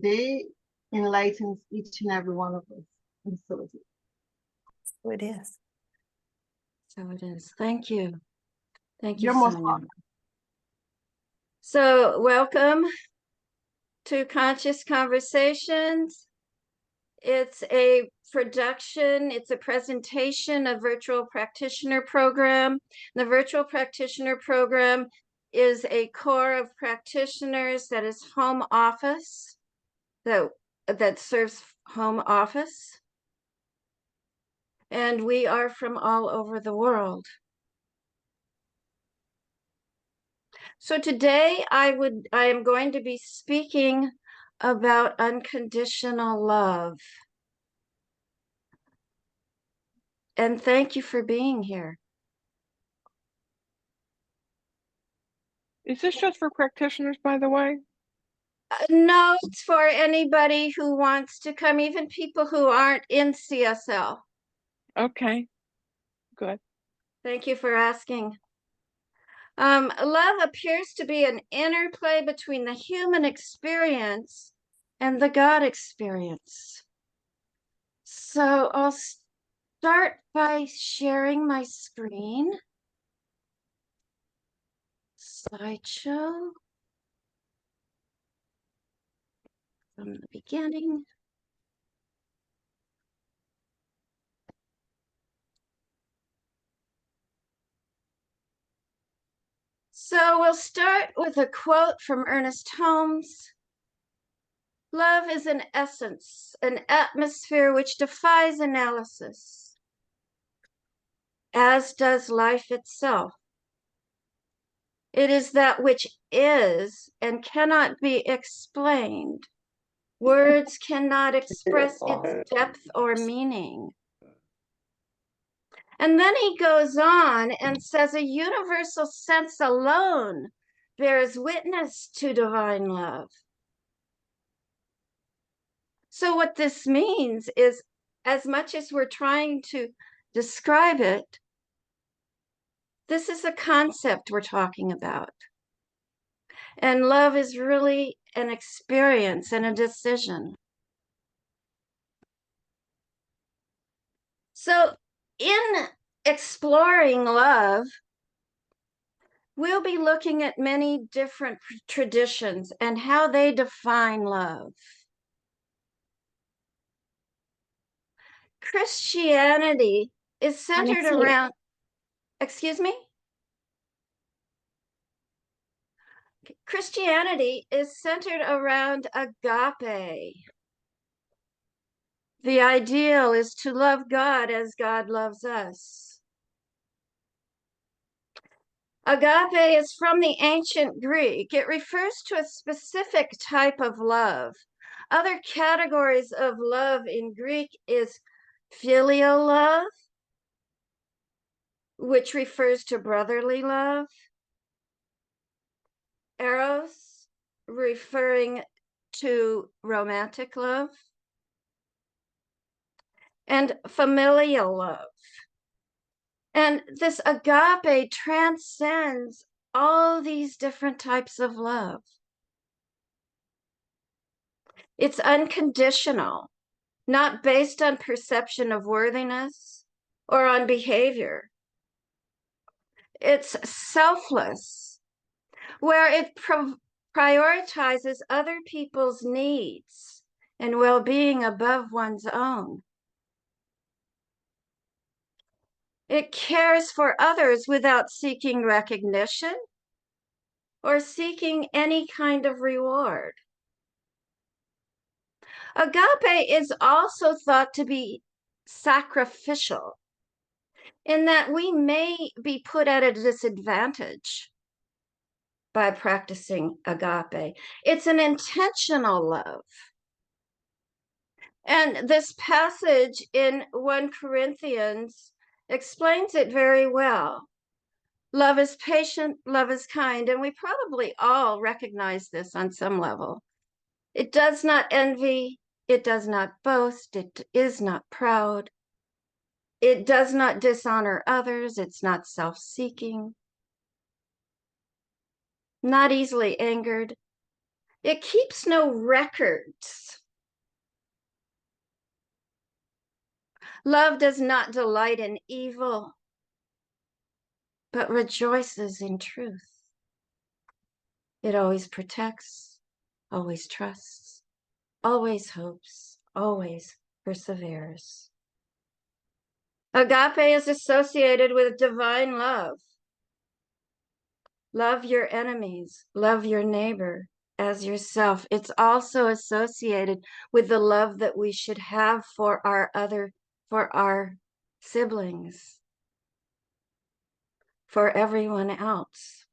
They enlightens each and every one of us. And so it is. So it is. So it is. Thank you. Thank you, You're most Sonia. welcome. So welcome to Conscious Conversations. It's a production, it's a presentation of Virtual Practitioner Program. The Virtual Practitioner Program is a core of practitioners that is home office, that serves home office. And we are from all over the world. So today I am going to be speaking about unconditional love. And thank you for being here. Is this just for practitioners, by the way? No, it's for anybody who wants to come, even people who aren't in CSL. Okay, good. Thank you for asking. Love appears to be an interplay between the human experience and the God experience. So I'll start by sharing my screen. Slideshow. From the beginning. So we'll start with a quote from Ernest Holmes. Love is an essence, an atmosphere which defies analysis, as does life itself. It is that which is and cannot be explained. Words cannot express its depth or meaning. And then he goes on and says a universal sense alone bears witness to divine love. So what this means is, as much as we're trying to describe it, this is a concept we're talking about. And love is really an experience and a decision. So in exploring love, we'll be looking at many different traditions and how they define love. Christianity is centered around, excuse me? Christianity is centered around agape. The ideal is to love God as God loves us. Agape is from the ancient Greek. It refers to a specific type of love. Other categories of love in Greek is filial love, which refers to brotherly love. Eros, referring to romantic love. And familial love. And this agape transcends all these different types of love. It's unconditional, not based on perception of worthiness or on behavior. It's selfless, where it prioritizes other people's needs and well-being above one's own. It cares for others without seeking recognition or seeking any kind of reward. Agape is also thought to be sacrificial, in that we may be put at a disadvantage by practicing agape. It's an intentional love. And this passage in 1 Corinthians explains it very well. Love is patient, love is kind, and we probably all recognize this on some level. It does not envy, it does not boast, it is not proud. It does not dishonor others, it's not self-seeking, not easily angered, It keeps no records. Love does not delight in evil, but rejoices in truth. It always protects, always trusts, always hopes, always perseveres. Agape is associated with divine love. Love your enemies, love your neighbor as yourself. It's also associated with the love that we should have for our siblings, for everyone else.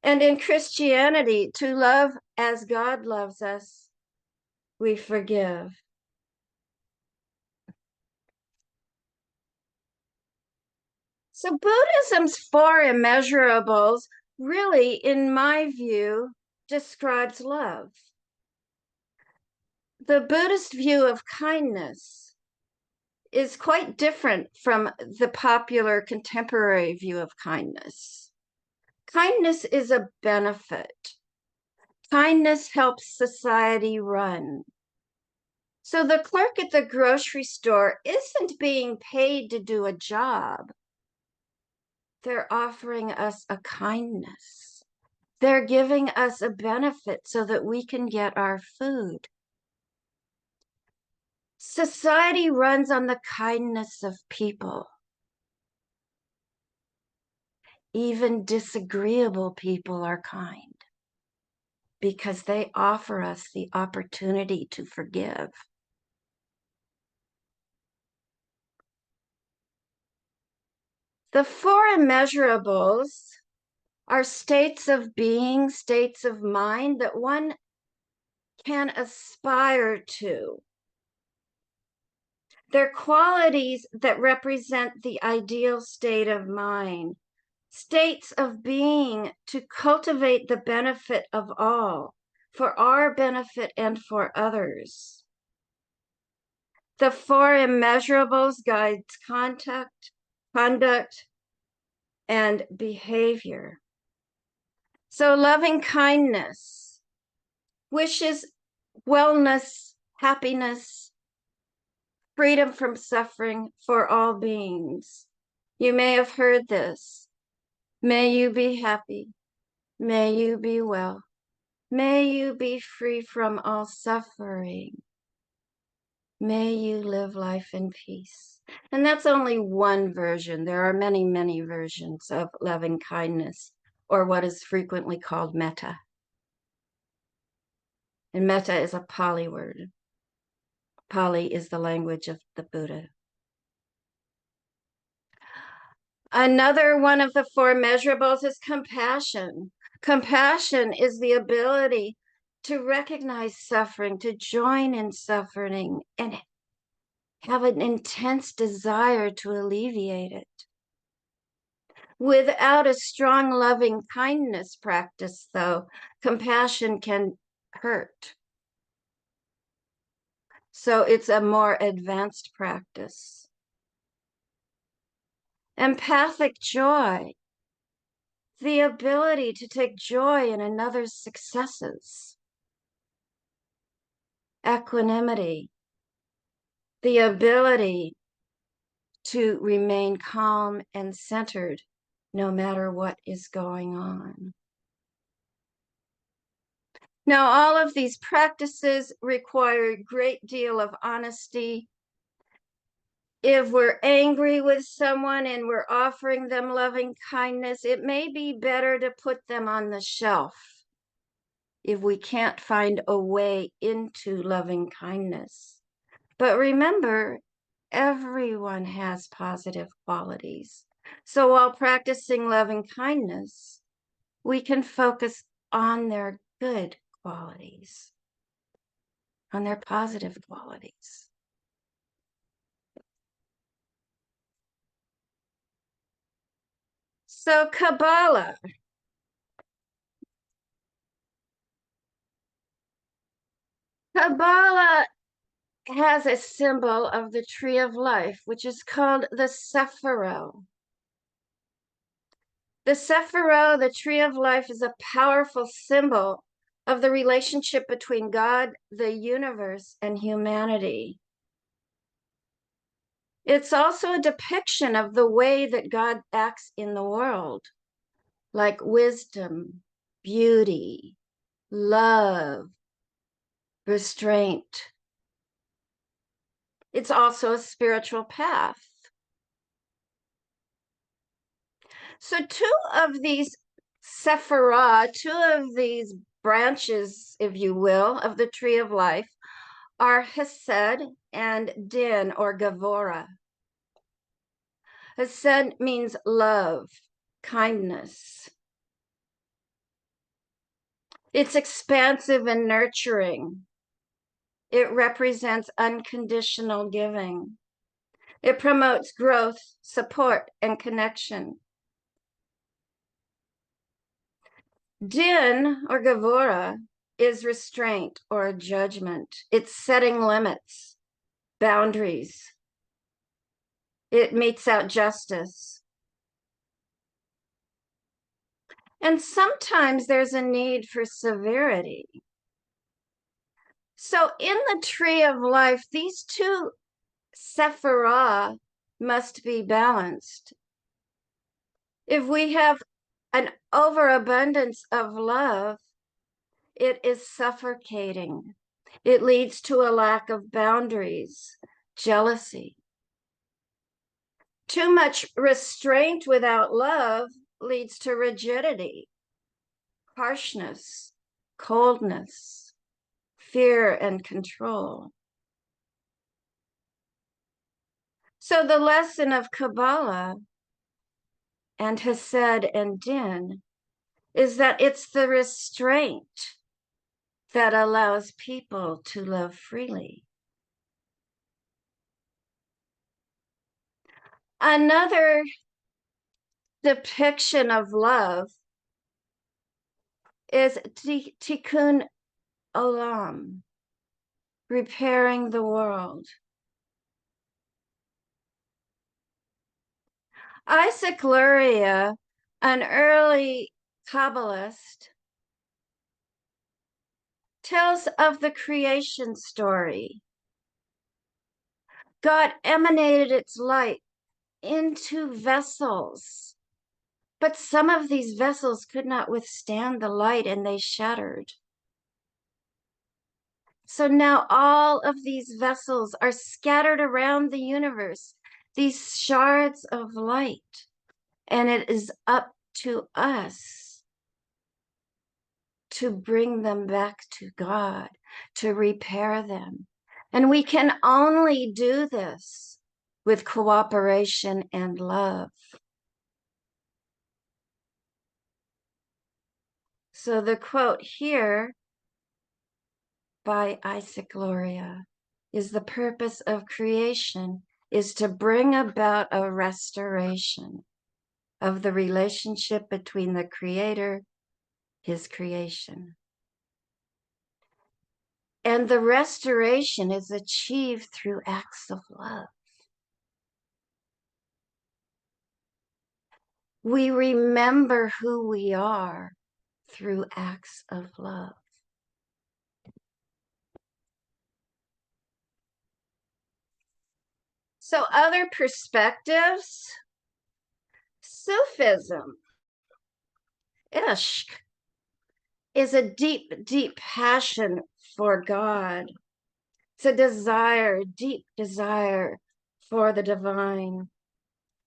And in Christianity, to love as God loves us, we forgive. So Buddhism's four immeasurables really, in my view, describes love. The Buddhist view of kindness is quite different from the popular contemporary view of kindness. Kindness is a benefit. Kindness helps society run. So the clerk at the grocery store isn't being paid to do a job. They're offering us a kindness. They're giving us a benefit so that we can get our food. Society runs on the kindness of people. Even disagreeable people are kind because they offer us the opportunity to forgive. The four immeasurables are states of being, states of mind that one can aspire to. They're qualities that represent the ideal state of mind, states of being to cultivate the benefit of all, for our benefit and for others. The four immeasurables guides conduct, and behavior. So loving kindness wishes wellness, happiness, freedom from suffering for all beings. You may have heard this. May you be happy. May you be well. May you be free from all suffering. May you live life in peace. And that's only one version. There are many, many versions of loving kindness, or what is frequently called metta. And metta is a Pali word. Pali is the language of the Buddha. Another one of the four measurables is compassion. Compassion is the ability to recognize suffering, to join in suffering, and have an intense desire to alleviate it. Without a strong loving kindness practice, though, compassion can hurt. So it's a more advanced practice. Empathic joy, the ability to take joy in another's successes. Equanimity, the ability to remain calm and centered no matter what is going on. Now, all of these practices require a great deal of honesty. If we're angry with someone and we're offering them loving kindness, it may be better to put them on the shelf if we can't find a way into loving kindness. But remember, everyone has positive qualities. So while practicing loving kindness, we can focus on their good qualities, on their positive qualities. So Kabbalah. Kabbalah has a symbol of the tree of life, which is called the Sephiro. The Sephirah, the tree of life, is a powerful symbol of the relationship between God, the universe, and humanity. It's also a depiction of the way that God acts in the world, like wisdom, beauty, love, restraint. It's also a spiritual path. So two of these Sephirah, two of these branches, if you will, of the tree of life are Hesed and Din, or Gavora. Hesed means love, kindness. It's expansive and nurturing. It represents unconditional giving. It promotes growth, support, and connection. Din, or Gavora, is restraint or judgment. It's setting limits, boundaries. It metes out justice. And sometimes there's a need for severity. So in the tree of life, these two Sephirah must be balanced. If we have an overabundance of love, it is suffocating. It leads to a lack of boundaries, jealousy. Too much restraint without love leads to rigidity, harshness, coldness, fear, and control. So the lesson of Kabbalah and Hesed and Din is that it's the restraint that allows people to love freely. Another depiction of love is Tikkun Olam, repairing the world. Isaac Luria, an early Kabbalist, tells of the creation story. God emanated its light into vessels, but some of these vessels could not withstand the light and they shattered. So now all of these vessels are scattered around the universe, these shards of light, and it is up to us to bring them back to God, to repair them. And we can only do this with cooperation and love. So the quote here by Isaac Luria is, the purpose of creation is to bring about a restoration of the relationship between the Creator, His creation. And the restoration is achieved through acts of love. We remember who we are through acts of love. So other perspectives, Sufism, Ishq, is a deep, deep passion for God. It's a desire, deep desire for the divine.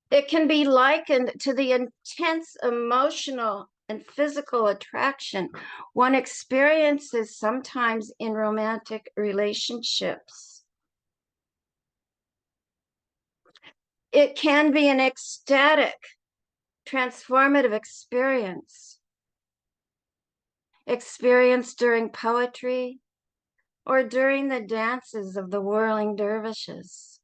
It can be likened to the intense emotional and physical attraction one experiences sometimes in romantic relationships. It can be an ecstatic, transformative experience, experienced during poetry or during the dances of the whirling dervishes.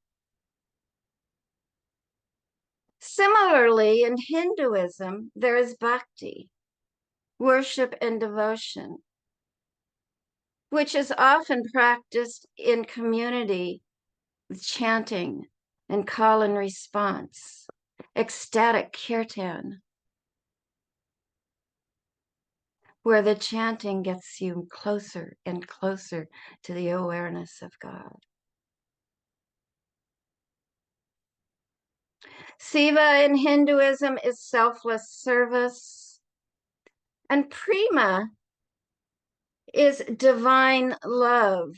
Similarly, in Hinduism, there is bhakti, worship and devotion, which is often practiced in community with chanting and call and response, ecstatic kirtan. where the chanting gets you closer and closer to the awareness of God. Siva in Hinduism is selfless service, and Prema is divine love.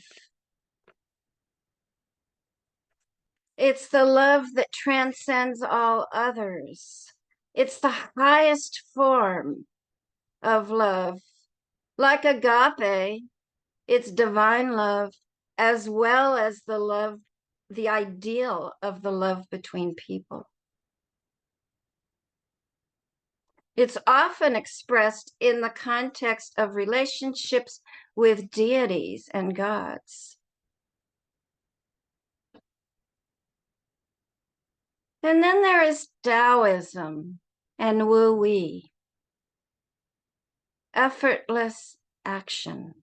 It's the love that transcends all others. It's the highest form of love. Like agape, it's divine love, as well as the love, the ideal of the love between people. It's often expressed in the context of relationships with deities and gods. And then there is Taoism and Wu Wei, effortless action,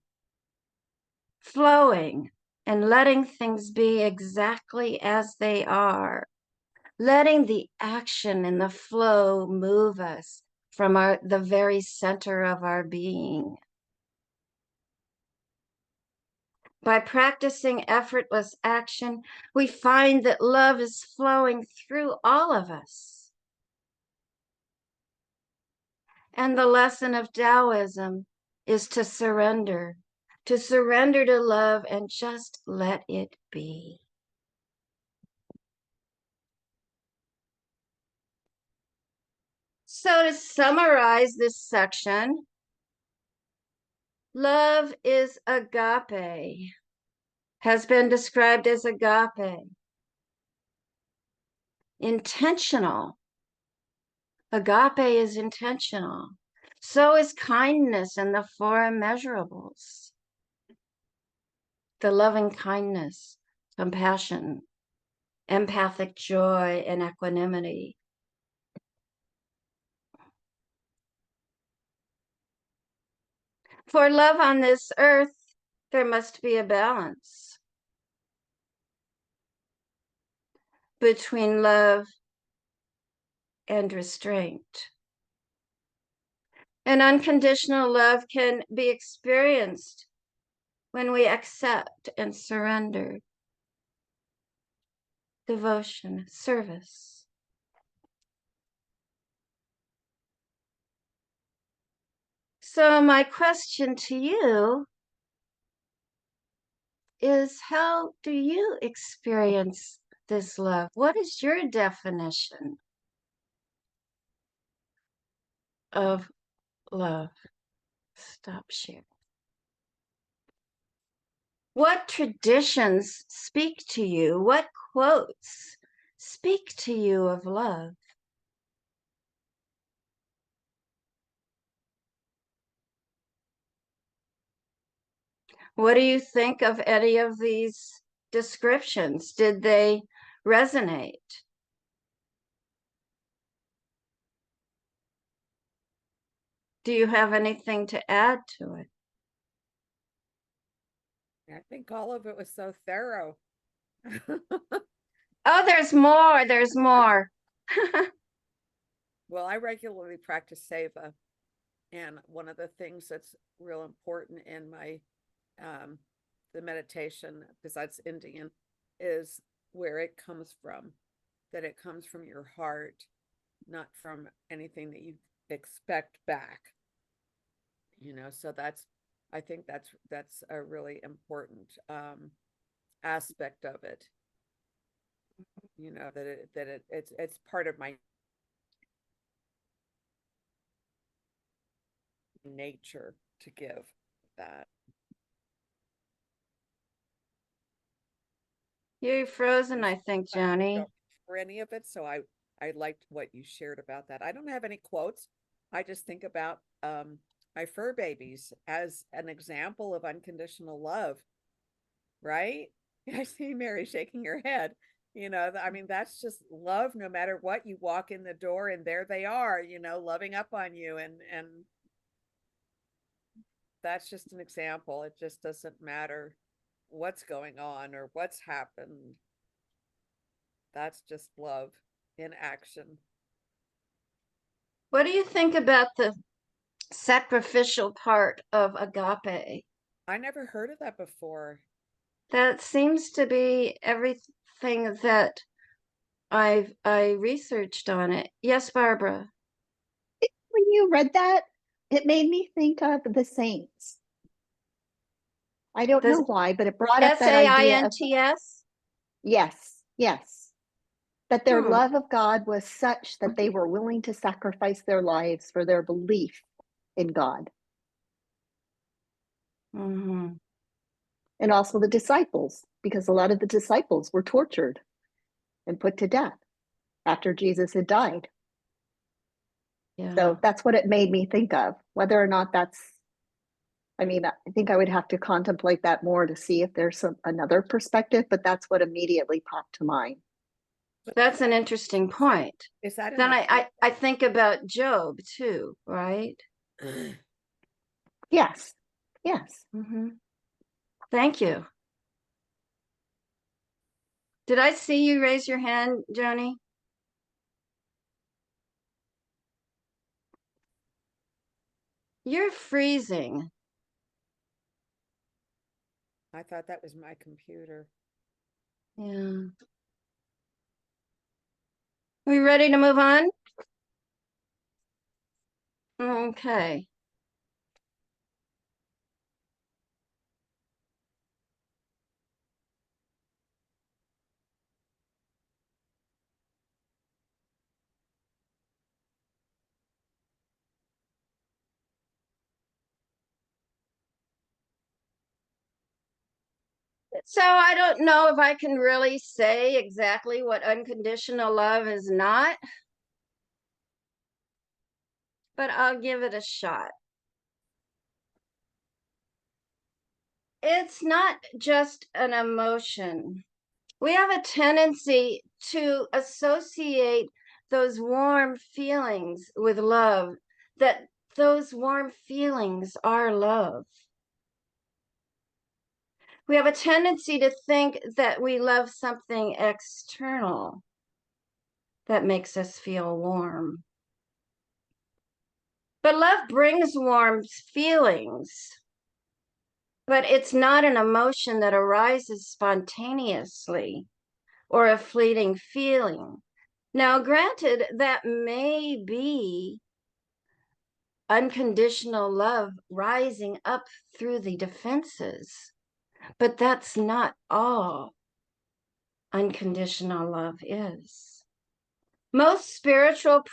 flowing and letting things be exactly as they are, letting the action and the flow move us from the very center of our being. By practicing effortless action, we find that love is flowing through all of us. And the lesson of Taoism is to surrender to love and just let it be. So to summarize this section, love is agape, has been described as agape. Intentional. Agape is intentional. So is kindness and the four immeasurables. The loving kindness, compassion, empathic joy, and equanimity. For love on this earth, there must be a balance between love and restraint. And unconditional love can be experienced when we accept and surrender. Devotion, service. So my question to you is, how do you experience this love? What is your definition of love? Stop sharing. What traditions speak to you? What quotes speak to you of love? What do you think of any of these descriptions? Did they resonate? Do you have anything to add to it? I think all of it was so thorough. Oh, there's more. There's more. Well, I regularly practice seva, and one of the things that's real important in my the meditation, besides Indian, is where it comes from. That it comes from your heart, not from anything that you expect back. So I think that's a really important aspect of it. It's part of my nature to give that. You're frozen, I think, Joni. For any of it, so I liked what you shared about that. I don't have any quotes. I just think about my fur babies as an example of unconditional love, right? I see Mary shaking her head. I mean, that's just love. No matter what, you walk in the door and there they are, loving up on you, and that's just an example. It just doesn't matter what's going on or what's happened. That's just love in action. What do you think about the sacrificial part of agape. I never heard of that before. That seems to be everything that I researched on it. Yes, Barbara. When you read that, it made me think of the saints. I don't know why, but it brought up that idea of, SAINTS? yes, yes. That their Hmm. love of God was such that they were willing to sacrifice their lives for their belief in God. Mm-hmm. And also the disciples, because a lot of the disciples were tortured and put to death after Jesus had died. Yeah. So that's what it made me think of. Whether or not that's, I mean, I think I would have to contemplate that more to see if there's another perspective, but that's what immediately popped to mind. That's an interesting point. Is that in Then the I think about Job too, right? Yes, yes. Mm-hmm. Thank you. Did I see you raise your hand, Joni? You're freezing. I thought that was my computer. Yeah. We ready to move on? Okay. So I don't know if I can really say exactly what unconditional love is not, but I'll give it a shot. It's not just an emotion. We have a tendency to associate those warm feelings with love, that those warm feelings are love. We have a tendency to think that we love something external that makes us feel warm. But love brings warm feelings, but it's not an emotion that arises spontaneously or a fleeting feeling. Now, granted, that may be unconditional love rising up through the defenses, but that's not all unconditional love is. Most spiritual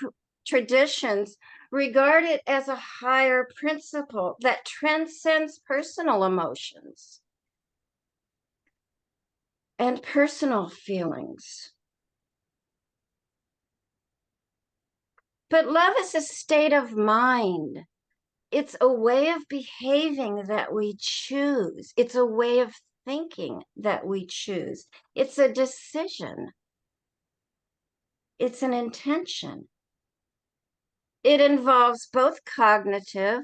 traditions regard it as a higher principle that transcends personal emotions and personal feelings. But love is a state of mind. It's a way of behaving that we choose. It's a way of thinking that we choose. It's a decision. It's an intention. It involves both cognitive,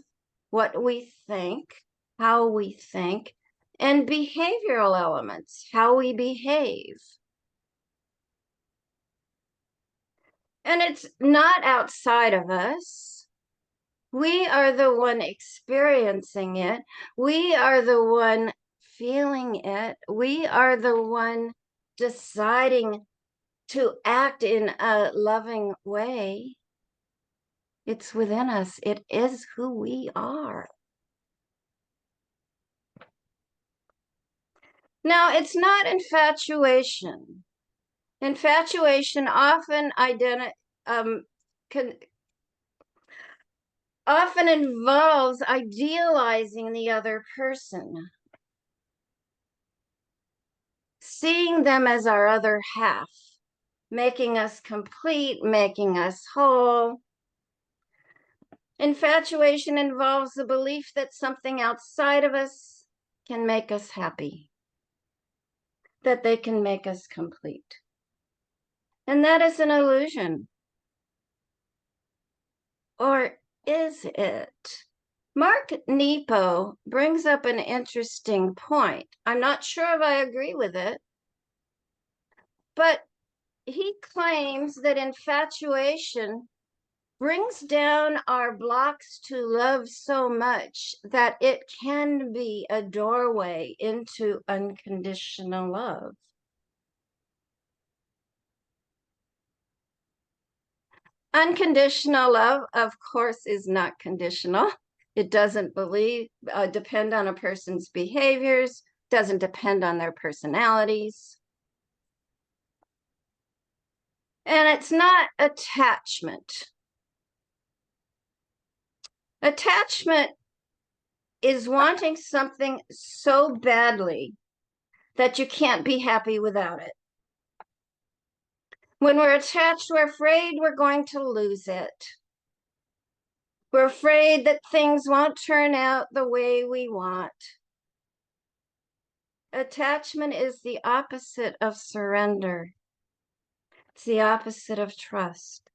what we think, how we think, and behavioral elements, how we behave. And it's not outside of us. We are the one experiencing it. We are the one feeling it. We are the one deciding to act in a loving way. It's within us. It is who we are. Now, it's not infatuation. Infatuation often often involves idealizing the other person, seeing them as our other half, making us complete, making us whole. Infatuation involves the belief that something outside of us can make us happy, that they can make us complete. And that is an illusion. Or is it? Mark Nepo brings up an interesting point. I'm not sure if I agree with it, but he claims that infatuation brings down our blocks to love so much that it can be a doorway into unconditional love. Unconditional love, of course, is not conditional. It doesn't depend on a person's behaviors, doesn't depend on their personalities. And it's not attachment. Attachment is wanting something so badly that you can't be happy without it. When we're attached, we're afraid we're going to lose it. We're afraid that things won't turn out the way we want. Attachment is the opposite of surrender. It's the opposite of trust.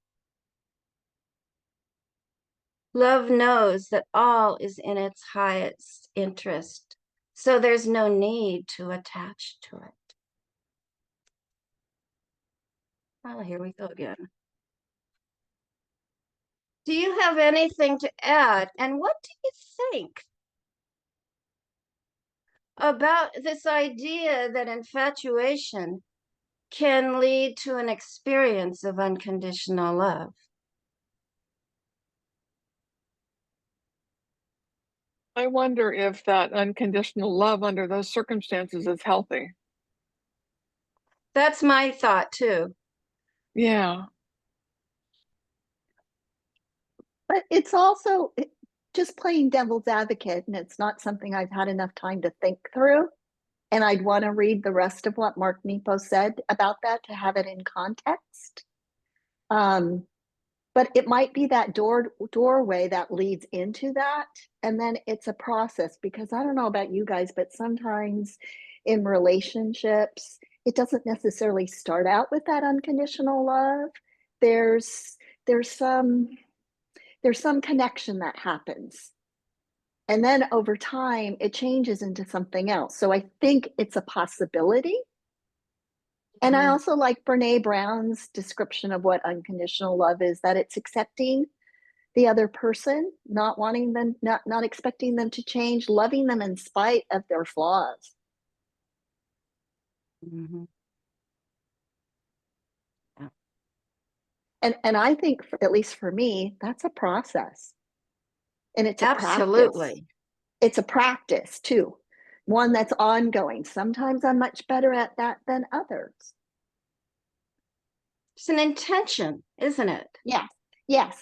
Love knows that all is in its highest interest, so there's no need to attach to it. Oh, here we go again. Do you have anything to add? And what do you think about this idea that infatuation can lead to an experience of unconditional love? I wonder if that unconditional love under those circumstances is healthy. That's my thought too. Yeah. But it's also just playing devil's advocate, and it's not something I've had enough time to think through. And I'd want to read the rest of what Mark Nepo said about that to have it in context. But it might be that doorway that leads into that. And then it's a process, because I don't know about you guys, but sometimes in relationships, it doesn't necessarily start out with that unconditional love. There's some connection that happens. And then over time, it changes into something else. So I think it's a possibility. And I also like Brene Brown's description of what unconditional love is, that it's accepting the other person, not wanting them, not expecting them to change, loving them in spite of their flaws. Mm-hmm. And I think, at least for me, that's a process. And it's a Absolutely. practice. It's a practice too, one that's ongoing. Sometimes I'm much better at that than others. It's an intention, isn't it? Yes.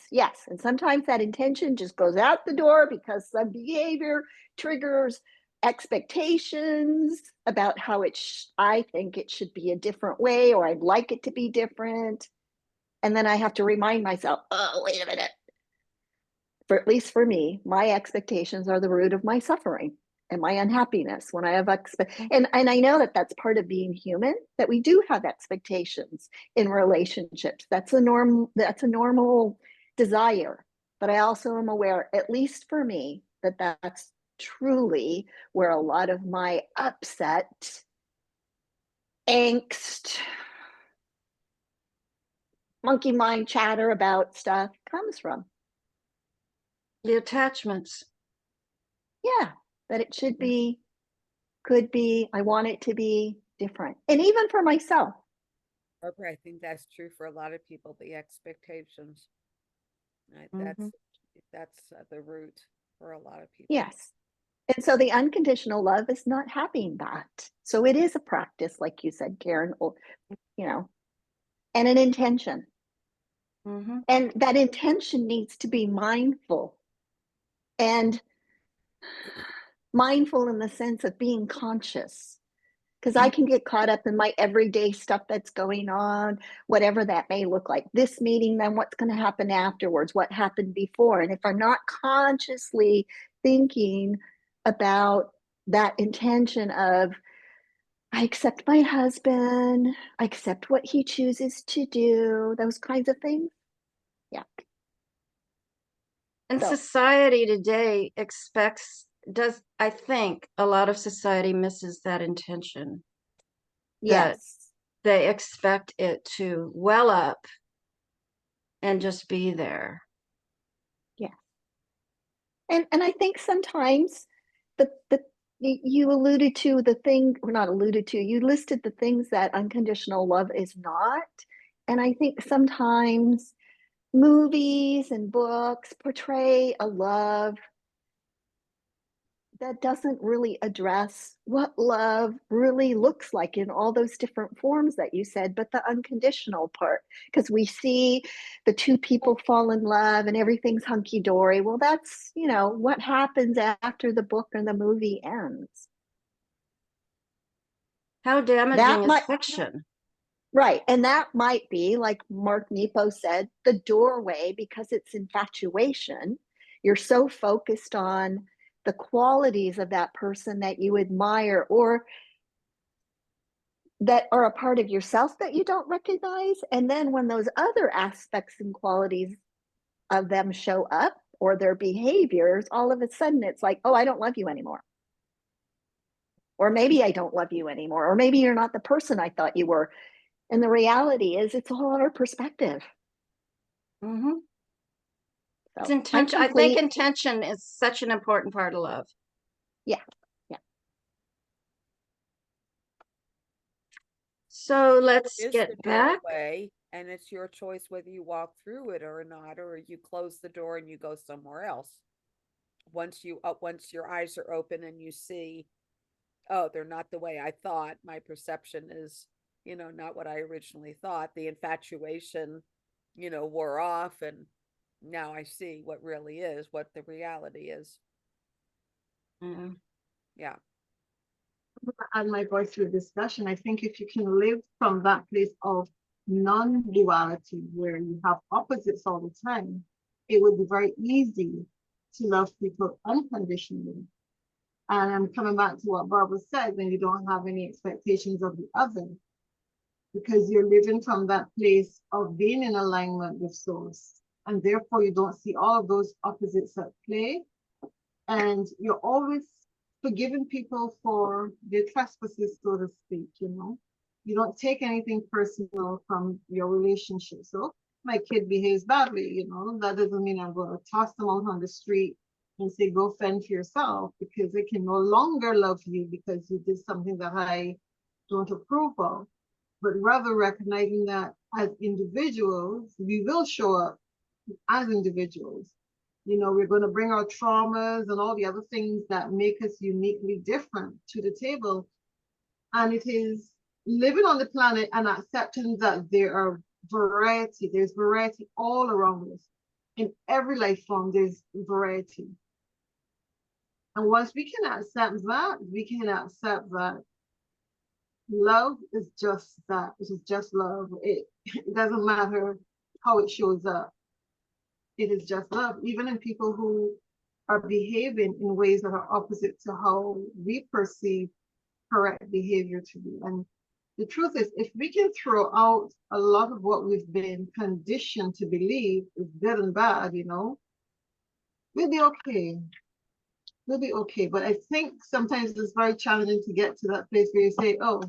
And sometimes that intention just goes out the door because some behavior triggers expectations about how I think it should be a different way, or I'd like it to be different. And then I have to remind myself, oh, wait a minute. For at least for me, my expectations are the root of my suffering and my unhappiness when I have and I know that that's part of being human, that we do have expectations in relationships. That's a normal desire. But I also am aware, at least for me, that that's truly where a lot of my upset, angst, monkey mind chatter about stuff comes from. The attachments. Yeah, that it should be, could be, I want it to be different. And even for myself. Barbara, I think that's true for a lot of people, the expectations. Right? Mhm. That's the root for a lot of people. Yes. And so the unconditional love is not having that. So it is a practice, like you said, Karen, or, and an intention. Mm-hmm. And that intention needs to be mindful. And mindful in the sense of being conscious. Because I can get caught up in my everyday stuff that's going on, whatever that may look like. This meeting, then what's going to happen afterwards, what happened before. And if I'm not consciously thinking about that intention of, I accept my husband, I accept what he chooses to do, those kinds of things. Yeah. And So- society today I think a lot of society misses that intention. Yes. They expect it to well up and just be there. And I think sometimes you alluded to the thing, or not alluded to, you listed the things that unconditional love is not. And I think sometimes movies and books portray a love that doesn't really address what love really looks like in all those different forms that you said, but the unconditional part, because we see the two people fall in love and everything's hunky-dory. Well, that's, what happens after the book or the movie ends. How damaging That is might, fiction? right. And that might be, like Mark Nepo said, the doorway, because it's infatuation. You're so focused on the qualities of that person that you admire or that are a part of yourself that you don't recognize. And then when those other aspects and qualities of them show up or their behaviors, all of a sudden it's like, oh, I don't love you anymore. Or maybe I don't love you anymore. Or maybe you're not the person I thought you were. And the reality is it's all our perspective. Mm-hmm. So It's intention. I think intention is such an important part of love. Yeah. So let's Is get the back. doorway, and it's your choice whether you walk through it or not, or you close the door and you go somewhere else. Once your eyes are open and you see, oh, they're not the way I thought. My perception is, not what I originally thought. The infatuation, wore off, and now I see what really is, what the reality is. Yeah. Yeah. Add my voice to the discussion. I think if you can live from that place of non-duality where you have opposites all the time, it would be very easy to love people unconditionally. And I'm coming back to what Barbara said, when you don't have any expectations of the other, because you're living from that place of being in alignment with source. And therefore you don't see all of those opposites at play. And you're always forgiving people for their trespasses, so to speak, You don't take anything personal from your relationship. So my kid behaves badly, that doesn't mean I'm going to toss them out on the street and say, go fend for yourself, because they can no longer love you because you did something that I don't approve of. But rather recognizing that as individuals, we will show up as individuals. We're going to bring our traumas and all the other things that make us uniquely different to the table. And it is living on the planet and accepting that there's variety all around us. In every life form, there's variety. And once we can accept that love is just that. It is just love. It doesn't matter how it shows up. It is just love, even in people who are behaving in ways that are opposite to how we perceive correct behavior to be. And the truth is, if we can throw out a lot of what we've been conditioned to believe is good and bad, we'll be okay. We'll be okay. But I think sometimes it's very challenging to get to that place where you say, oh,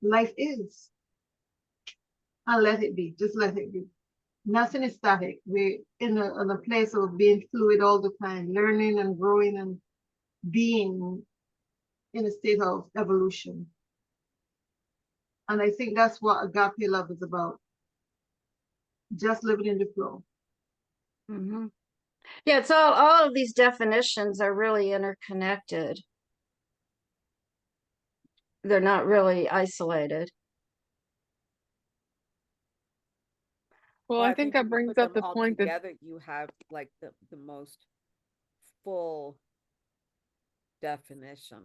life is. And let it be. Just let it be. Nothing is static. We're in a place of being fluid all the time, learning and growing and being in a state of evolution. And I think that's what agape love is about. Just living in the flow. Mm-hmm. Yeah, it's all of these definitions are really interconnected. They're not really isolated. Well, I think that when you brings put up them the all point that together, you have like the most full definition,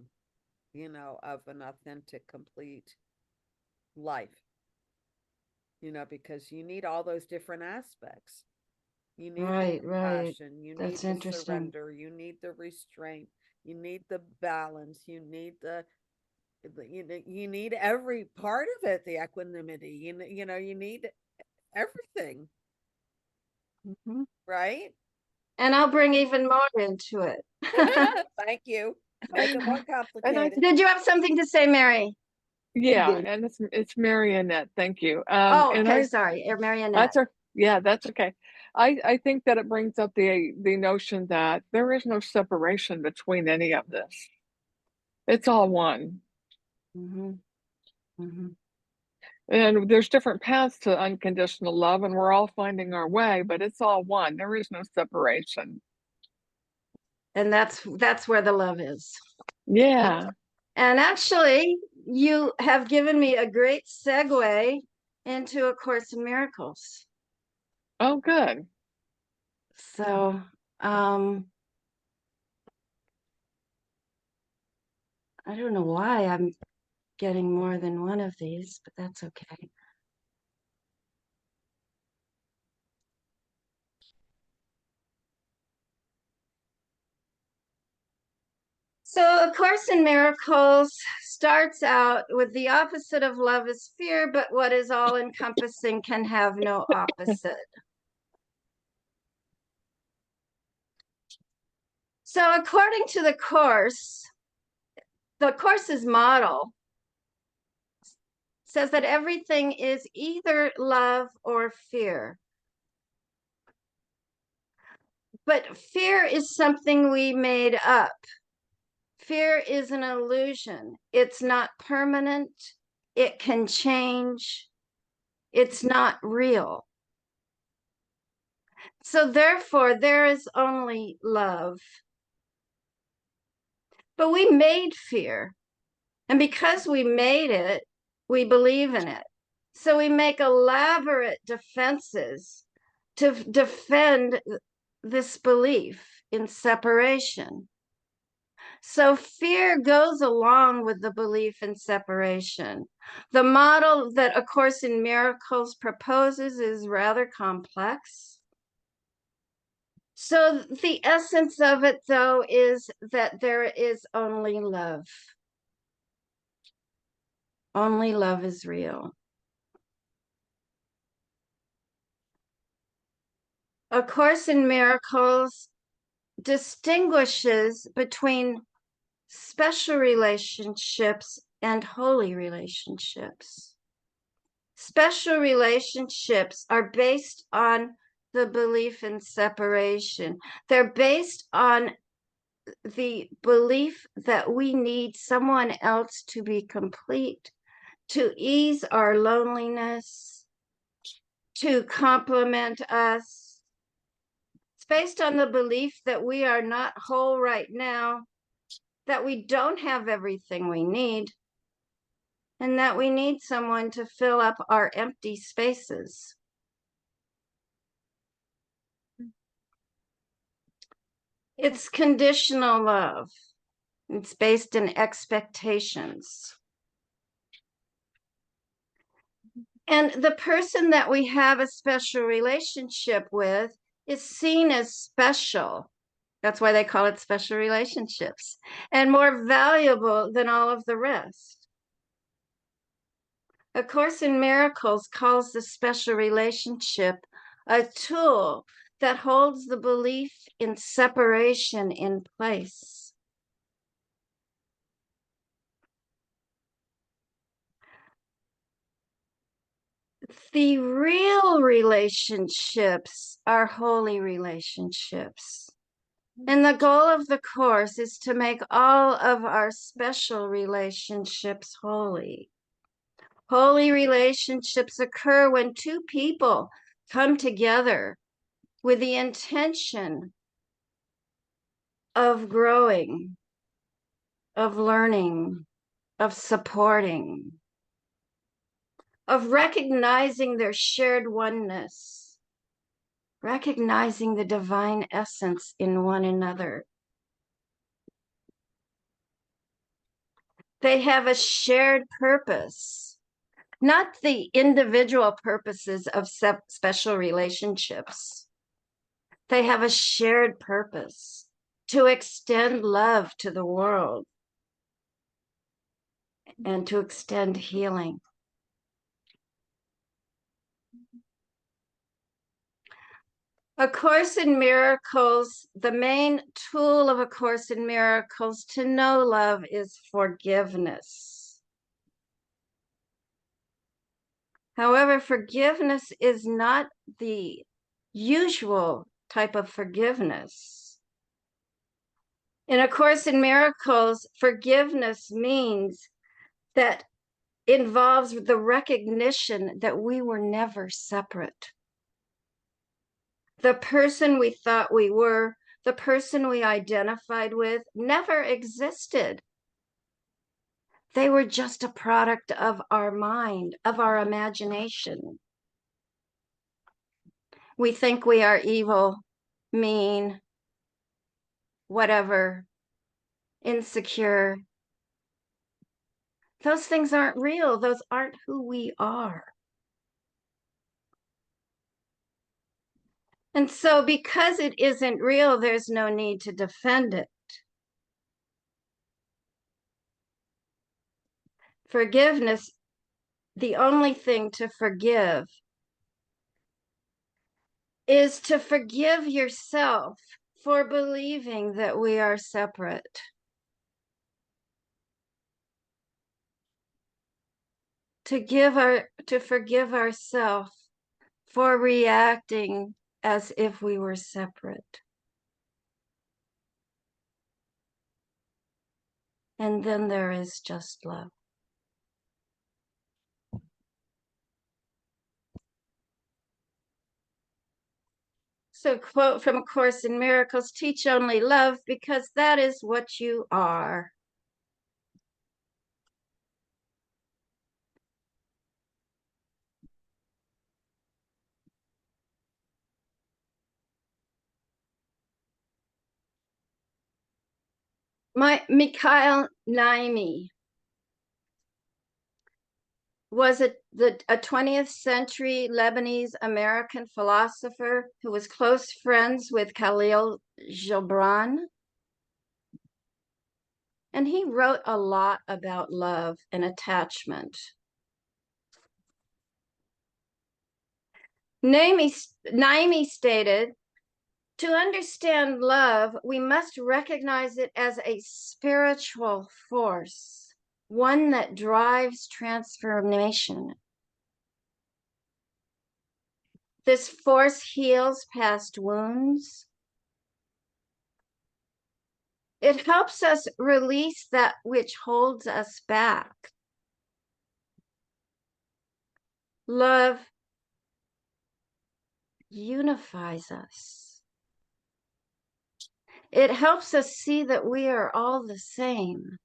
of an authentic, complete life. Because you need all those different aspects. You need the compassion, you need the surrender, you need the restraint, you need the balance, you need you need every part of it, the equanimity, you need everything. Mm-hmm. Right? And I'll bring even more into it. Thank you. Make it more complicated. Did you have something to say, Mary? yeah, and it's Marionette. Thank you. Oh, and okay, sorry, Marionette. That's okay. I think that it brings up the notion that there is no separation between any of this. It's all one. Mhm. Mhm. And there's different paths to unconditional love, and we're all finding our way, but it's all one. There is no separation. And that's where the love is. Yeah. And actually, you have given me a great segue into A Course in Miracles. Oh, good. So, I don't know why I'm getting more than one of these, but that's okay. So, A Course in Miracles starts out with the opposite of love is fear, but what is all encompassing can have no opposite. So, according to the Course's model says that everything is either love or fear. But fear is something we made up. Fear is an illusion. It's not permanent. It can change. It's not real. So therefore, there is only love. But we made fear. And because we made it, we believe in it. So we make elaborate defenses to defend this belief in separation. So fear goes along with the belief in separation. The model that A Course in Miracles proposes is rather complex. So the essence of it, though, is that there is only love. Only love is real. A Course in Miracles distinguishes between special relationships and holy relationships. Special relationships are based on the belief in separation. They're based on the belief that we need someone else to be complete, to ease our loneliness, to complement us. It's based on the belief that we are not whole right now, that we don't have everything we need, and that we need someone to fill up our empty spaces. It's conditional love. It's based in expectations. And the person that we have a special relationship with is seen as special. That's why they call it special relationships, and more valuable than all of the rest. A Course in Miracles calls the special relationship a tool that holds the belief in separation in place. The real relationships are holy relationships. And the goal of the Course is to make all of our special relationships holy. Holy relationships occur when two people come together with the intention of growing, of learning, of supporting, of recognizing their shared oneness, recognizing the divine essence in one another. They have a shared purpose, not the individual purposes of special relationships. They have a shared purpose to extend love to the world and to extend healing. A Course in Miracles, the main tool of A Course in Miracles to know love is forgiveness. However, forgiveness is not the usual type of forgiveness. In A Course in Miracles, forgiveness means that involves the recognition that we were never separate. The person we thought we were, the person we identified with, never existed. They were just a product of our mind, of our imagination. We think we are evil, mean, whatever, insecure. Those things aren't real. Those aren't who we are. And so because it isn't real, there's no need to defend it. Forgiveness, the only thing to forgive is to forgive yourself for believing that we are separate. To forgive ourselves for reacting as if we were separate. And then there is just love. So, quote from A Course in Miracles, teach only love because that is what you are. Mikhail Naimi was a 20th century Lebanese American philosopher who was close friends with Khalil Gibran. And he wrote a lot about love and attachment. Naimi stated, to understand love, we must recognize it as a spiritual force, one that drives transformation. This force heals past wounds. It helps us release that which holds us back. Love unifies us. It helps us see that we are all the same.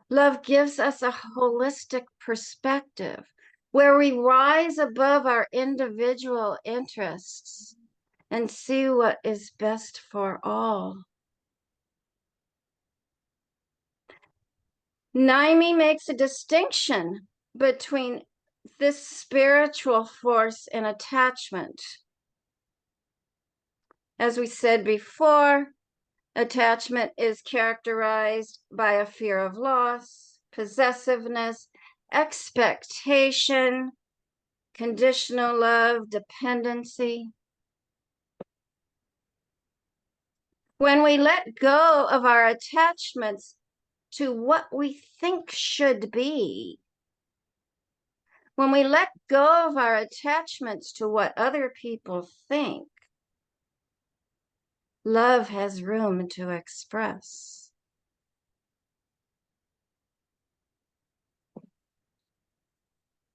Love gives us a holistic perspective where we rise above our individual interests and see what is best for all. Naimi makes a distinction between this spiritual force and attachment. As we said before, attachment is characterized by a fear of loss, possessiveness, expectation, conditional love, dependency. When we let go of our attachments to what we think should be, when we let go of our attachments to what other people think, love has room to express.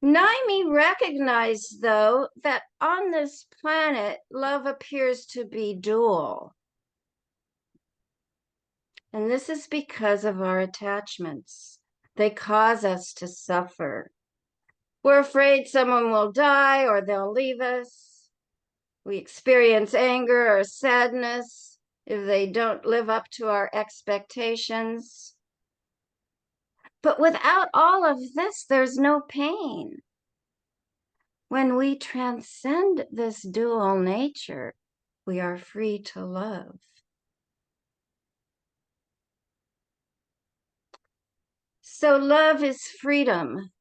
Naimi recognized, though, that on this planet, love appears to be dual. And this is because of our attachments. They cause us to suffer. We're afraid someone will die or they'll leave us. We experience anger or sadness if they don't live up to our expectations. But without all of this, there's no pain. When we transcend this dual nature, we are free to love. So love is freedom.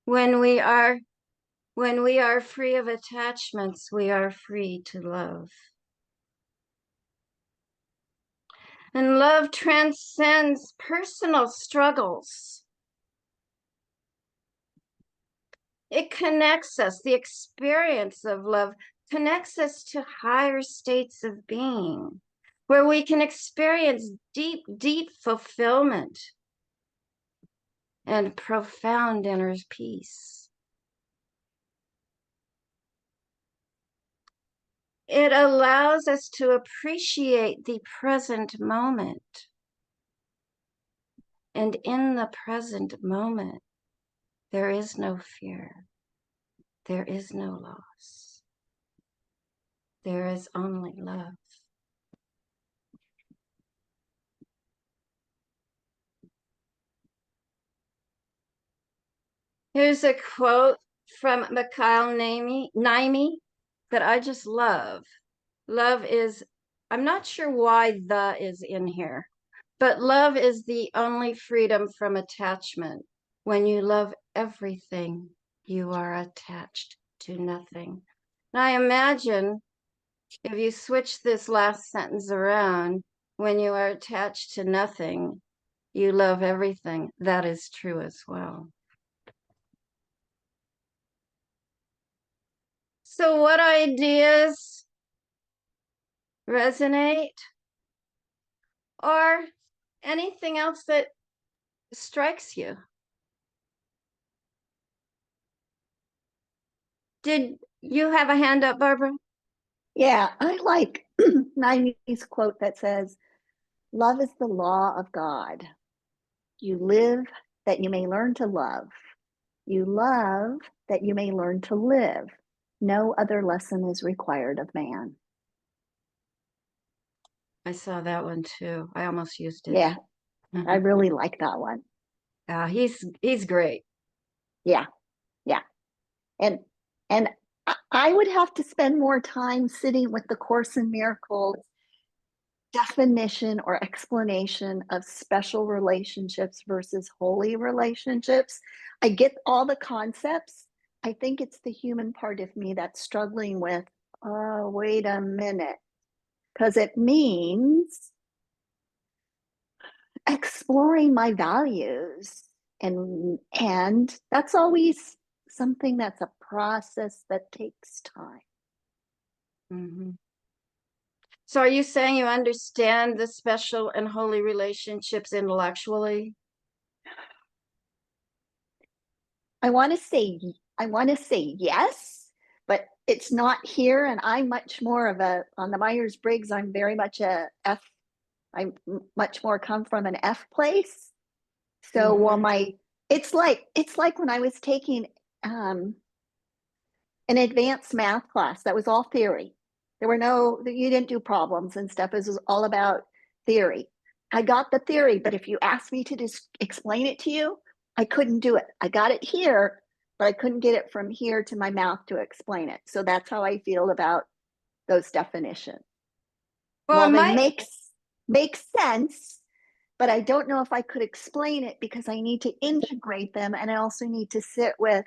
When we are free of attachments, we are free to love. And love transcends personal struggles. It connects us. The experience of love connects us to higher states of being where we can experience deep, deep fulfillment and profound inner peace. It allows us to appreciate the present moment. And in the present moment, there is no fear. There is no loss. There is only love. Here's a quote from Mikhail Naimi that I just love. Love is, I'm not sure why the is in here, but love is the only freedom from attachment. When you love everything, you are attached to nothing. And I imagine if you switch this last sentence around, when you are attached to nothing, you love everything. That is true as well. So what ideas resonate, or anything else that strikes you? Did you have a hand up, Barbara? Yeah, I like Naimi's quote that says, "Love is the law of God. You live that you may learn to love. You love that you may learn to live. No other lesson is required of man." I saw that one too. I almost used it. Yeah, I really like that one. He's great. Yeah, yeah. And I would have to spend more time sitting with the Course in Miracles definition or explanation of special relationships versus holy relationships. I get all the concepts. I think it's the human part of me that's struggling with, oh, wait a minute, because it means exploring my values, and that's always something that's a process that takes time. Mm-hmm. So are you saying you understand the special and holy relationships intellectually? I want to say yes, but it's not here. And I'm much more of on the Myers-Briggs, I'm very much a F. I much more come from an F place. So while it's like when I was taking an advanced math class that was all theory. You didn't do problems and stuff. It was all about theory. I got the theory, but if you asked me to just explain it to you, I couldn't do it. I got it here, but I couldn't get it from here to my mouth to explain it. So that's how I feel about those definitions. Well, they make sense, but I don't know if I could explain it because I need to integrate them, and I also need to sit with,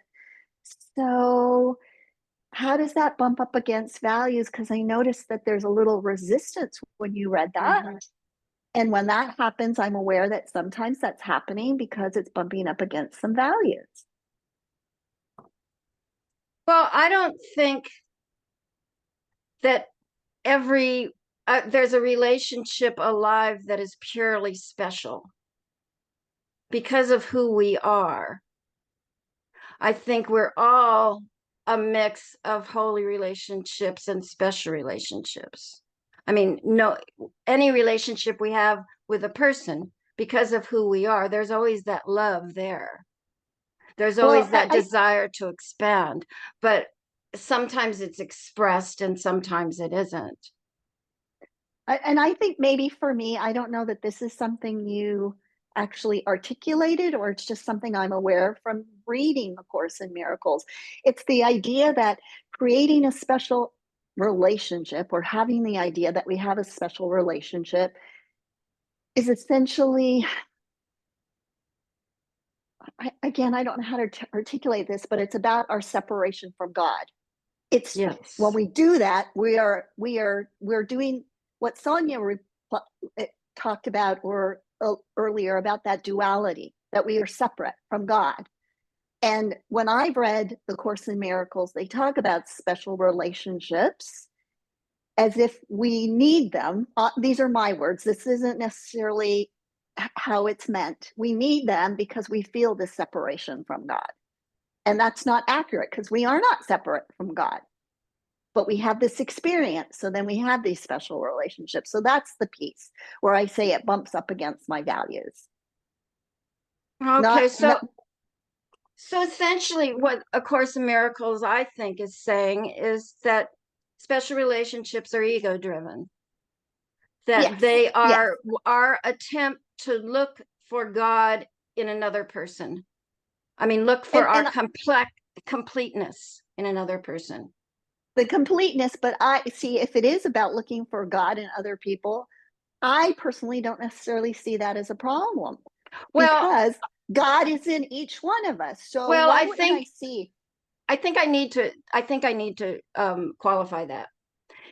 so how does that bump up against values? Because I noticed that there's a little resistance when you read that. Mm-hmm. And when that happens, I'm aware that sometimes that's happening because it's bumping up against some values. Well, I don't think that there's a relationship alive that is purely special because of who we are. I think we're all a mix of holy relationships and special relationships. I mean, any relationship we have with a person, because of who we are, there's always that love there. There's always that desire to expand, but sometimes it's expressed and sometimes it isn't. And I think maybe for me, I don't know that this is something you actually articulated, or it's just something I'm aware from reading the Course in Miracles. It's the idea that creating a special relationship, or having the idea that we have a special relationship, is essentially, again, I don't know how to articulate this, but it's about our separation from God. It's yes. When we do that, we're doing what Sonia talked about earlier about that duality, that we are separate from God. And when I've read The Course in Miracles, they talk about special relationships as if we need them. These are my words. This isn't necessarily how it's meant. We need them because we feel this separation from God. And that's not accurate because we are not separate from God. But we have this experience. So then we have these special relationships. So that's the piece where I say it bumps up against my values. Okay, so essentially what A Course in Miracles, I think, is saying is that special relationships are ego driven. That Yes, they are yes. our attempt to look for God in another person. I mean, look for our completeness in another person. The completeness, but I see if it is about looking for God in other people, I personally don't necessarily see that as a problem. Well, because God is in each one of us. So well, why wouldn't I see? I think I need to qualify that.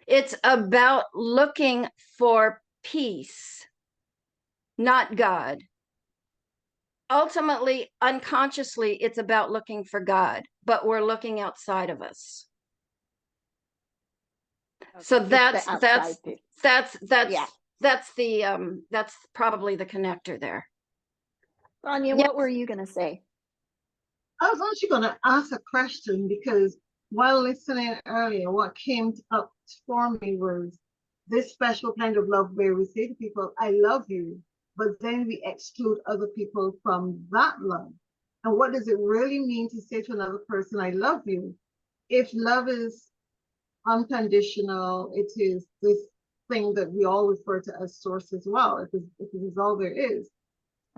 It's about looking for peace, not God. Ultimately, unconsciously, it's about looking for God, but we're looking outside of us. So that's probably the connector there. Sonia, Yes. what were you going to say? I was actually going to ask a question because while listening earlier, what came up for me was this special kind of love where we say to people, I love you, but then we exclude other people from that love. And what does it really mean to say to another person, I love you? If love is unconditional, it is this thing that we all refer to as source as well. If it is all there is.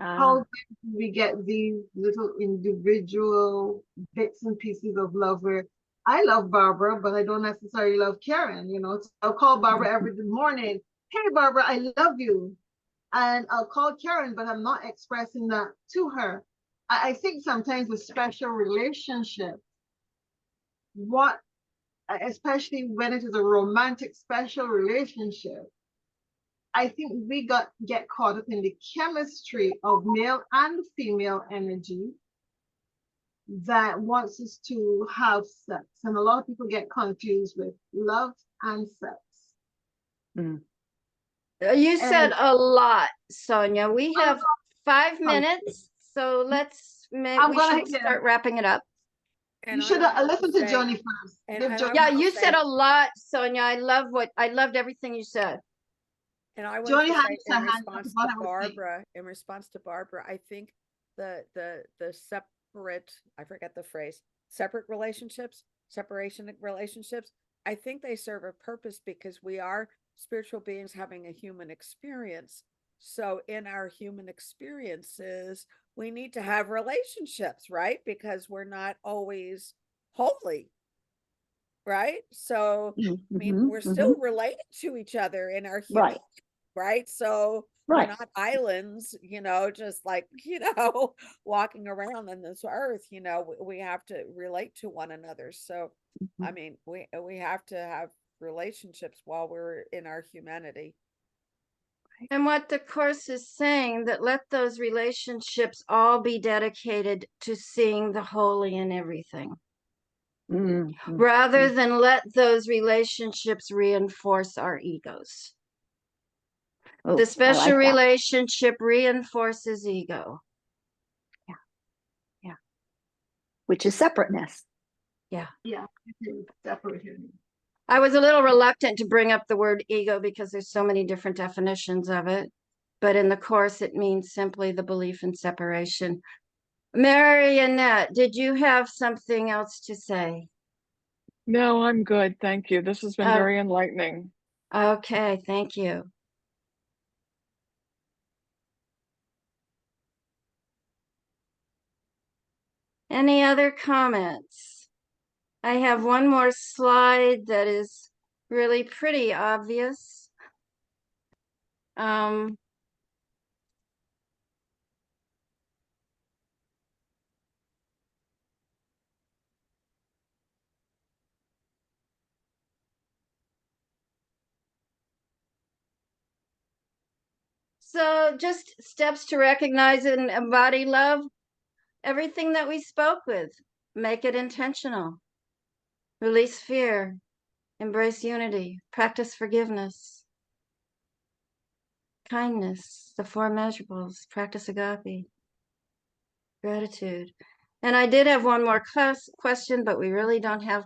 How do we get these little individual bits and pieces of love where I love Barbara, but I don't necessarily love Karen, you know? So I'll call Barbara every morning, hey Barbara, I love you. And I'll call Karen, but I'm not expressing that to her. I think sometimes with special relationships, especially when it is a romantic special relationship, I think we get caught up in the chemistry of male and female energy that wants us to have sex. And a lot of people get confused with love and sex. You said a lot, Sonia. We have 5 minutes, so we should start wrapping it up. And you should have listened to Johnny first. Yeah, you said a lot, Sonia. I loved everything you said. And I want to say in response to Barbara, I think the separate, I forget the phrase, separation relationships, I think they serve a purpose because we are spiritual beings having a human experience. So in our human experiences, we need to have relationships, right? Because we're not always holy. Right. So I mean, we're still related to each other in our human, right? So we're not islands, just like, walking around on this earth, we have to relate to one another. So I mean, we have to have relationships while we're in our humanity. And what the Course is saying, that let those relationships all be dedicated to seeing the holy in everything. Rather than let those relationships reinforce our egos. The special relationship reinforces ego. Yeah. Which is separateness. Yeah. Yeah. Separateness. I was a little reluctant to bring up the word ego because there's so many different definitions of it. But in the Course, it means simply the belief in separation. Marionette, did you have something else to say? No, I'm good. Thank you. This has been very enlightening. Okay, thank you. Any other comments? I have one more slide that is really pretty obvious. So just steps to recognize and embody love. everything that we spoke with, make it intentional. Release fear, embrace unity, practice forgiveness, kindness, the four measurables, practice agape, gratitude. And I did have one more question, but we really don't have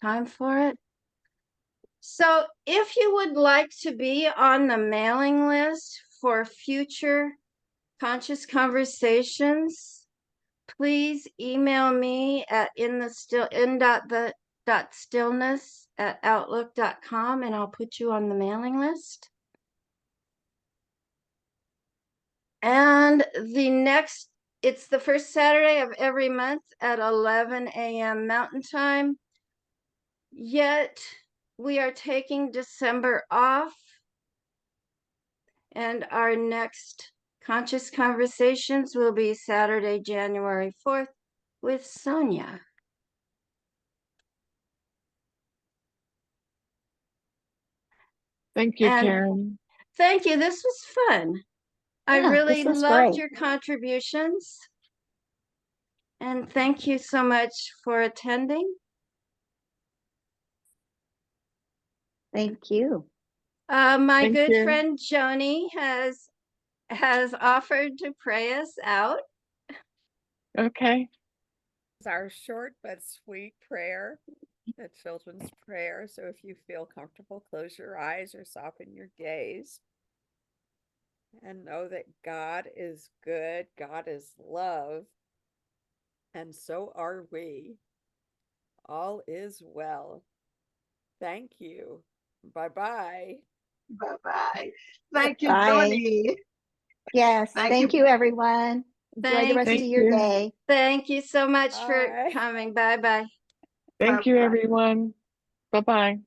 time for it. So if you would like to be on the mailing list for future conscious conversations, please email me at in.the.stillness@outlook.com, and I'll put you on the mailing list. And it's the first Saturday of every month at 11 a.m. Mountain Time. Yet we are taking December off, and our next Conscious Conversations will be Saturday, January 4th with Sonia. Thank you, And Karen. thank you. This was fun. I Yeah, really this was loved great. your contributions. And thank you so much for attending. Thank you. My Thank good you. friend Joni has offered to pray us out. Okay. It's our short but sweet prayer, the children's prayer. So if you feel comfortable, close your eyes or soften your gaze. And know that God is good, God is love, and so are we. All is well. Thank you. Bye-bye. Bye-bye. Thank you, Bye. Tony. Yes, Thank thank you. you, everyone. Enjoy the Thank rest Thank of your you. day. Thank you so much for Bye. coming. Bye-bye. Thank you, Bye-bye. everyone. Bye-bye.